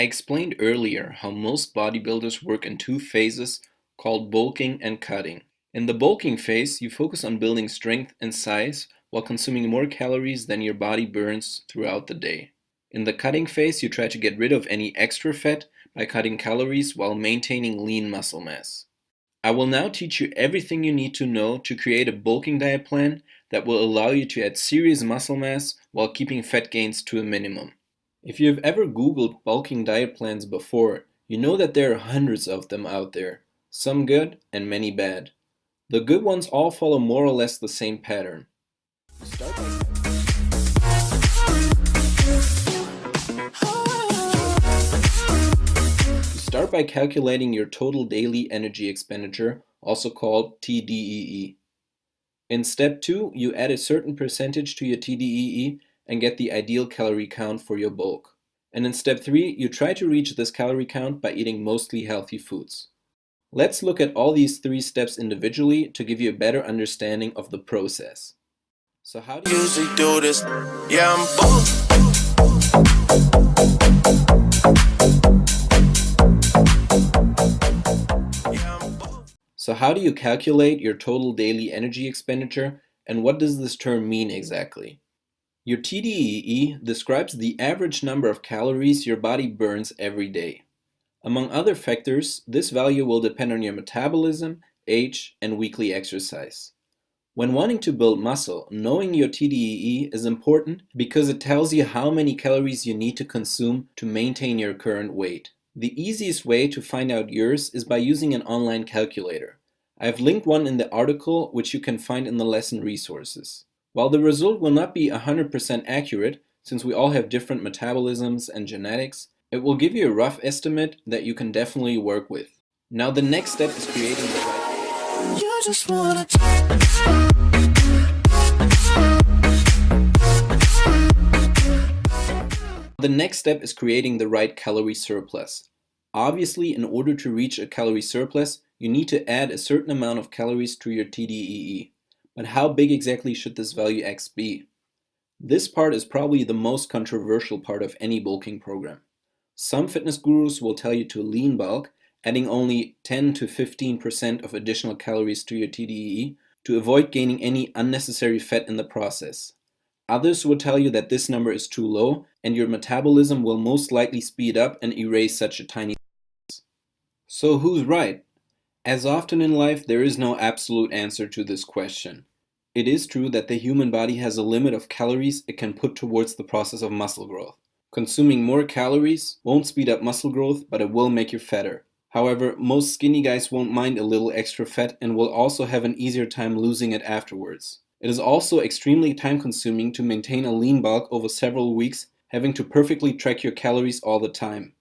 explained earlier how most bodybuilders work in two phases called bulking and cutting. In the bulking phase, you focus on building strength and size while consuming more calories than your body burns throughout the day. In the cutting phase, you try to get rid of any extra fat by cutting calories while maintaining lean muscle mass. I will now teach you everything you need to know to create a bulking diet plan that will allow you to add serious muscle mass while keeping fat gains to a minimum. If you have ever Googled bulking diet plans before, you know that there are hundreds of them out there, some good and many bad. The good ones all follow more or less the same pattern. Start by calculating your total daily energy expenditure, also called TDEE. In step 2, you add a certain percentage to your TDEE and get the ideal calorie count for your bulk. And in step 3, you try to reach this calorie count by eating mostly healthy foods. Let's look at all these 3 steps individually to give you a better understanding of the process. So how do you usually do this? Yeah, I'm bulk. So how do you calculate your total daily energy expenditure, and what does this term mean exactly? Your TDEE describes the average number of calories your body burns every day. Among other factors, this value will depend on your metabolism, age, and weekly exercise. When wanting to build muscle, knowing your TDEE is important because it tells you how many calories you need to consume to maintain your current weight. The easiest way to find out yours is by using an online calculator. I have linked one in the article, which you can find in the lesson resources. While the result will not be 100% accurate, since we all have different metabolisms and genetics, it will give you a rough estimate that you can definitely work with. Now the next step is creating the right... You just wanna... The next step is creating the right calorie surplus. Obviously, in order to reach a calorie surplus, you need to add a certain amount of calories to your TDEE. But how big exactly should this value X be? This part is probably the most controversial part of any bulking program. Some fitness gurus will tell you to lean bulk, adding only 10 to 15% of additional calories to your TDEE to avoid gaining any unnecessary fat in the process. Others will tell you that this number is too low and your metabolism will most likely speed up and erase such a tiny size. So who's right? As often in life, there is no absolute answer to this question. It is true that the human body has a limit of calories it can put towards the process of muscle growth. Consuming more calories won't speed up muscle growth, but it will make you fatter. However, most skinny guys won't mind a little extra fat and will also have an easier time losing it afterwards. It is also extremely time-consuming to maintain a lean bulk over several weeks, having to perfectly track your calories all the time.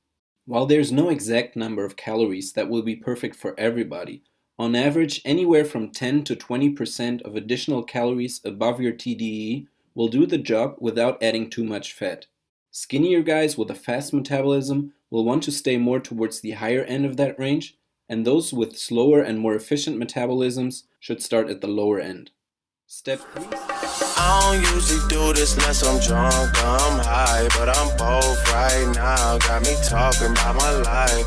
While there's no exact number of calories that will be perfect for everybody, on average anywhere from 10 to 20% of additional calories above your TDEE will do the job without adding too much fat. Skinnier guys with a fast metabolism will want to stay more towards the higher end of that range, and those with slower and more efficient metabolisms should start at the lower end. Step 3. I don't usually do this unless I'm drunk, I'm high, but I'm both right now. Got me talking about my life.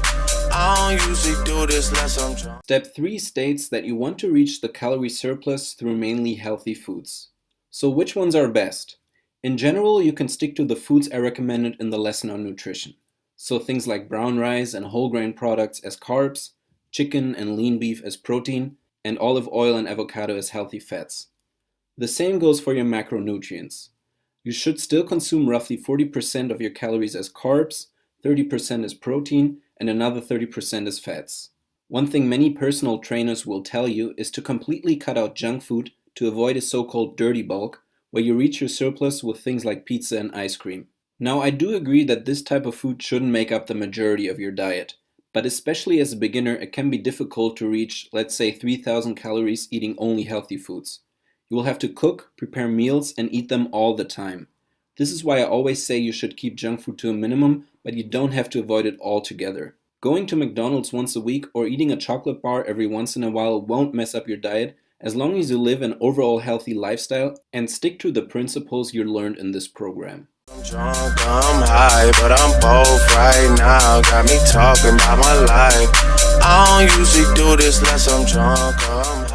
I don't usually do this unless I'm drunk. Step 3 states that you want to reach the calorie surplus through mainly healthy foods. So which ones are best? In general, you can stick to the foods I recommended in the lesson on nutrition. So things like brown rice and whole grain products as carbs, chicken and lean beef as protein, and olive oil and avocado as healthy fats. The same goes for your macronutrients. You should still consume roughly 40% of your calories as carbs, 30% as protein, and another 30% as fats. One thing many personal trainers will tell you is to completely cut out junk food to avoid a so-called dirty bulk, where you reach your surplus with things like pizza and ice cream. Now, I do agree that this type of food shouldn't make up the majority of your diet, but especially as a beginner, it can be difficult to reach, let's say, 3,000 calories eating only healthy foods. You will have to cook, prepare meals, and eat them all the time. This is why I always say you should keep junk food to a minimum, but you don't have to avoid it altogether. Going to McDonald's once a week or eating a chocolate bar every once in a while won't mess up your diet as long as you live an overall healthy lifestyle and stick to the principles you learned in this program. I'm drunk, I'm high, but I'm both right now. Got me talking about my life. I don't usually do this unless I'm drunk or I'm